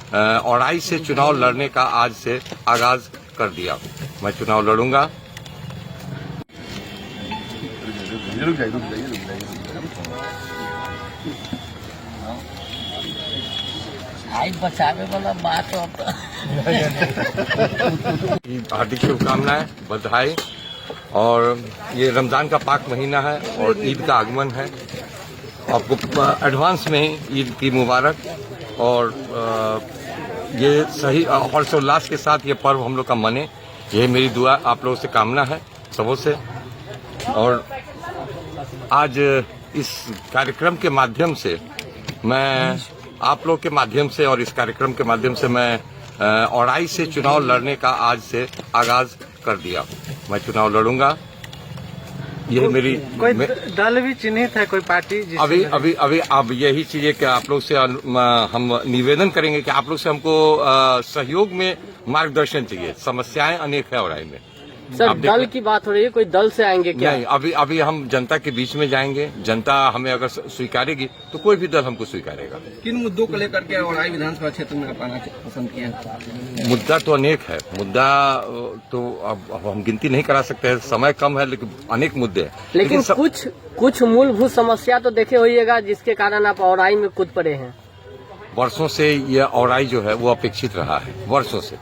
औराई से चुनाव लड़ने का आज से आगाज कर दिया। मैं चुनाव लड़ूंगा। बचावे वाला बात हार्दिक शुभकामनाएं, बधाई। और ये रमजान का पाक महीना है और ईद का आगमन है। आपको एडवांस में ही ईद की मुबारक। और ये सही हर्षोल्लास के साथ ये पर्व हम लोग का मने, यही मेरी दुआ आप लोगों से कामना है सबों से। और आज इस कार्यक्रम के माध्यम से मैं आप लोग के माध्यम से और इस कार्यक्रम के माध्यम से मैं औराई से चुनाव लड़ने का आज से आगाज कर दिया। मैं चुनाव लड़ूंगा। यही मेरी कोई दल भी चिन्हित है, कोई पार्टी? अभी अब यही चीज है कि आप लोग से हम निवेदन करेंगे कि आप लोग से हमको सहयोग में मार्गदर्शन चाहिए। समस्याएं अनेक है औराई में। सर, दल की बात हो रही है, कोई दल से आएंगे क्या? नहीं, अभी हम जनता के बीच में जाएंगे। जनता हमें अगर स्वीकारेगी तो कोई भी दल हमको स्वीकारेगा। किन मुद्दों को लेकर के औराई विधानसभा क्षेत्र में आप आना पसंद किए? मुद्दा तो अनेक है। मुद्दा तो अब हम गिनती नहीं करा सकते हैं, समय कम है, लेकिन अनेक मुद्दे हैं। लेकिन कुछ मूलभूत समस्या तो देखे होइएगा जिसके कारण आप औराई में कूद पड़े हैं। वर्षों से यह औराई जो है वो अपेक्षित रहा है। वर्षों से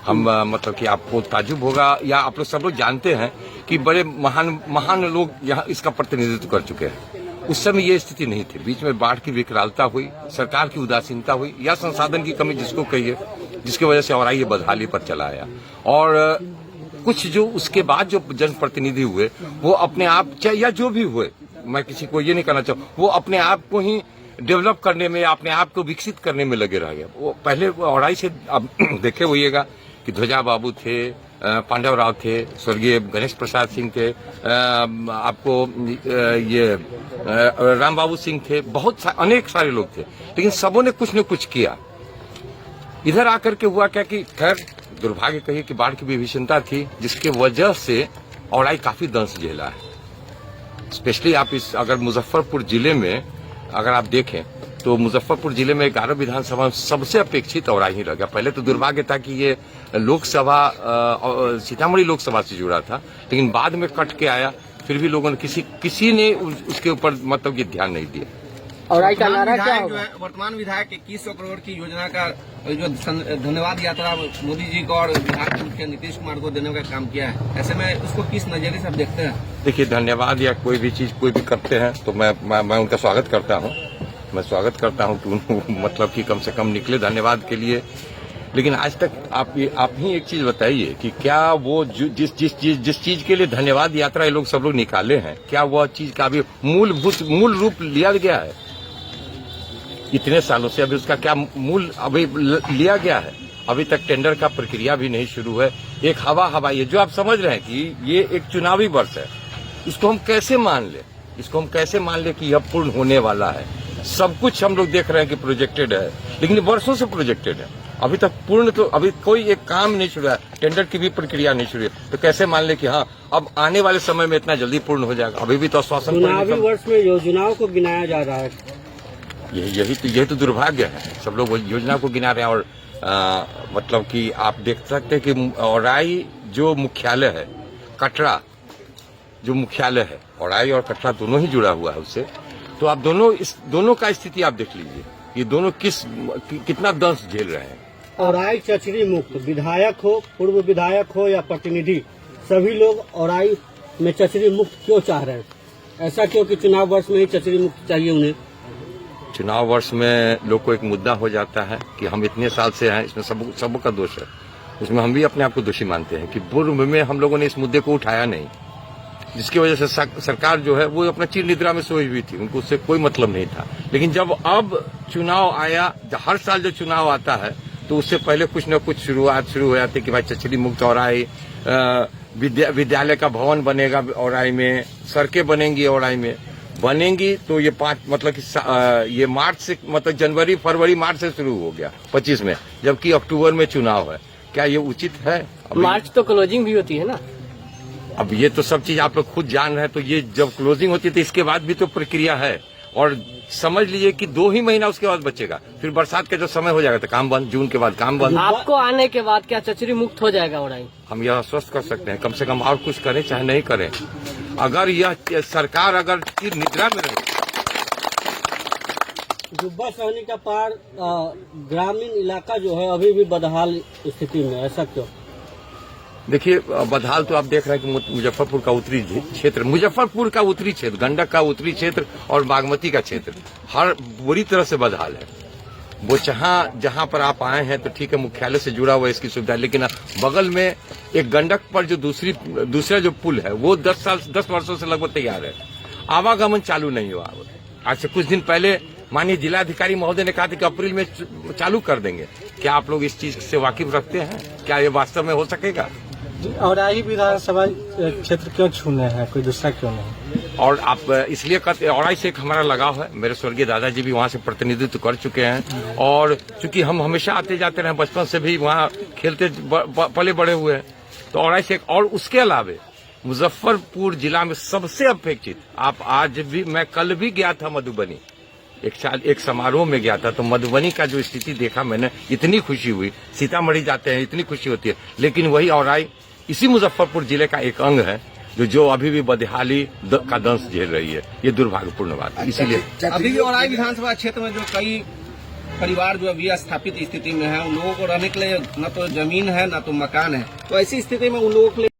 हम मतलब कि आपको ताजुब होगा या आप लोग सब लोग जानते हैं कि बड़े महान लोग यहाँ इसका प्रतिनिधित्व कर चुके हैं। उस समय ये स्थिति नहीं थी। बीच में बाढ़ की विकरालता हुई, सरकार की उदासीनता हुई या संसाधन की कमी जिसको कहिए, जिसकी वजह से औराई ये बदहाली पर चला आया। और कुछ जो उसके बाद जो जनप्रतिनिधि हुए वो अपने आप या जो भी हुए, मैं किसी को ये नहीं कहना चाहूँ, वो अपने आप को ही डेवलप करने में, अपने आप को विकसित करने में लगे रह गए। वो पहले औराई से अब देखे होइएगा कि ध्वजा बाबू थे, पांडव राव थे, स्वर्गीय गणेश प्रसाद सिंह थे, आपको ये राम बाबू सिंह थे, अनेक सारे लोग थे, लेकिन सबों ने कुछ न कुछ किया। इधर आकर के हुआ क्या कि खैर दुर्भाग्य कहिए कि बाढ़ की भी भीषणता थी, जिसके वजह से औराई काफी दंश झेला है। स्पेशली आप अगर मुजफ्फरपुर जिले में अगर आप देखें तो मुजफ्फरपुर जिले में 11 विधानसभा सबसे अपेक्षित औराई ही रह गया। पहले तो दुर्भाग्य था कि ये लोकसभा सीतामढ़ी लोकसभा से जुड़ा था, लेकिन बाद में कट के आया। फिर भी लोगों ने किसी ने उसके ऊपर मतलब ये ध्यान नहीं दिया। औराई का नारा क्या होगा? वर्तमान विधायक 2100 करोड़ की योजना का जो धन्यवाद यात्रा मोदी जी को और बिहार के मुख्य नीतीश कुमार को देने का काम किया है, ऐसे में उसको किस नजरिए से आप देखते हैं? देखिए, धन्यवाद या कोई भी चीज कोई भी करते हैं तो मैं उनका स्वागत करता हूँ। मैं स्वागत करता हूँ कि मतलब कि कम से कम निकले धन्यवाद के लिए। लेकिन आज तक आप ही एक चीज बताइए कि क्या वो जिस चीज के लिए धन्यवाद यात्रा ये लोग सब लोग निकाले हैं, क्या वह चीज का अभी मूल रूप लिया गया है? इतने सालों से अभी उसका क्या मूल अभी लिया गया है? अभी तक टेंडर का प्रक्रिया भी नहीं शुरू है। एक हवा ये जो आप समझ रहे हैं कि ये एक चुनावी वर्ष है, इसको हम कैसे मान ले कि यह पूर्ण होने वाला है? सब कुछ हम लोग देख रहे हैं कि प्रोजेक्टेड है, लेकिन वर्षों से प्रोजेक्टेड है। अभी तक पूर्ण तो अभी कोई एक काम नहीं शुरू है, टेंडर की भी प्रक्रिया नहीं शुरू है, तो कैसे मान ले कि हाँ अब आने वाले समय में इतना जल्दी पूर्ण हो जाएगा? अभी भी तो आश्वासन। चुनावी वर्ष में योजनाओं को गिनाया जा रहा है। यही तो दुर्भाग्य है। सब लोग योजना को गिना रहे हैं। और मतलब कि आप देख सकते हैं कि औराई जो मुख्यालय है, कटरा जो मुख्यालय है, औराई और कटरा दोनों ही जुड़ा हुआ है उससे। तो आप दोनों का स्थिति आप देख लीजिए, ये दोनों कितना दंश झेल रहे हैं। औराई चचरी मुक्त, विधायक हो, पूर्व विधायक हो या प्रतिनिधि, सभी लोग औराई में चचरी मुक्त क्यों चाह रहे हैं? ऐसा क्यों कि चुनाव वर्ष में ही चचरी मुक्त चाहिए उन्हें? चुनाव वर्ष में लोग को एक मुद्दा हो जाता है कि हम इतने साल से हैं, इसमें सबका दोष है। उसमें हम भी अपने आप को दोषी मानते हैं कि पूर्व में हम लोगों ने इस मुद्दे को उठाया नहीं, जिसकी वजह से सरकार जो है वो अपना चिर निद्रा में सोई हुई थी, उनको उससे कोई मतलब नहीं था। लेकिन जब अब चुनाव आया, हर साल जो चुनाव आता है तो उससे पहले कुछ न कुछ शुरुआत शुरू हो जाती है कि भाई चचरी मुक्त औराई, विद्यालय का भवन बनेगा औराई में, सड़कें बनेंगी औराई में, बनेंगी तो ये मतलब कि ये मार्च से मतलब जनवरी फरवरी मार्च से शुरू हो गया 25 में, जबकि अक्टूबर में चुनाव है। क्या ये उचित है? मार्च तो क्लोजिंग भी होती है ना। अब ये तो सब चीज आप लोग खुद जान रहे हैं। तो ये जब क्लोजिंग होती है तो इसके बाद भी तो प्रक्रिया है, और समझ लीजिए कि 2 ही महीना उसके बाद बचेगा, फिर बरसात का जो समय हो जाएगा तो काम बंद, जून के बाद काम बंद। आपको आने के बाद क्या चचरी मुक्त हो जाएगा औराई? हम यह आश्वस्त कर सकते हैं, कम से कम और कुछ करें चाहे नहीं करें, अगर यह सरकार अगर चिर निद्रा में रहे। जुब्बा सहनी का पार ग्रामीण इलाका जो है अभी भी बदहाल स्थिति में, ऐसा क्यों? देखिए, बदहाल तो आप देख रहे हैं कि मुजफ्फरपुर का उत्तरी क्षेत्र, मुजफ्फरपुर का उत्तरी क्षेत्र, गंडक का उत्तरी क्षेत्र और बागमती का क्षेत्र हर बुरी तरह से बदहाल है। वो जहां पर आप आए हैं तो ठीक है, मुख्यालय से जुड़ा हुआ है इसकी सुविधा, लेकिन बगल में एक गंडक पर जो दूसरा जो पुल है वो 10 वर्षों से लगभग तैयार है, आवागमन चालू नहीं हुआ। आज से कुछ दिन पहले माननीय जिलाधिकारी महोदय ने कहा था कि अप्रैल में चालू कर देंगे। क्या आप लोग इस चीज से वाकिफ रखते हैं? क्या ये वास्तव में हो सकेगा? औराई विधानसभा क्षेत्र क्यों चुने हैं, कोई दूसरा क्यों नहीं? और आप इसलिए कहते, औराई से एक हमारा लगाव है, मेरे स्वर्गीय दादाजी भी वहाँ से प्रतिनिधित्व कर चुके हैं, और चूंकि हम हमेशा आते जाते रहे, बचपन से भी वहाँ खेलते पले बड़े हुए हैं, तो औराई से एक। और उसके अलावे मुजफ्फरपुर जिला में सबसे अपेक्षित, आप आज भी, मैं कल भी गया था मधुबनी, एक समारोह में गया था, तो मधुबनी का जो स्थिति देखा मैंने, इतनी खुशी हुई। सीतामढ़ी जाते हैं इतनी खुशी होती है, लेकिन वही औराई इसी मुजफ्फरपुर जिले का एक अंग है जो अभी भी बदहाली का दंश झेल रही है। ये दुर्भाग्यपूर्ण बात है। इसीलिए अभी भी औराई विधानसभा क्षेत्र में जो कई परिवार जो अभी स्थापित स्थिति में है, उन लोगों को रहने के लिए न तो जमीन है न तो मकान है, तो ऐसी स्थिति में उन लोगों के लिए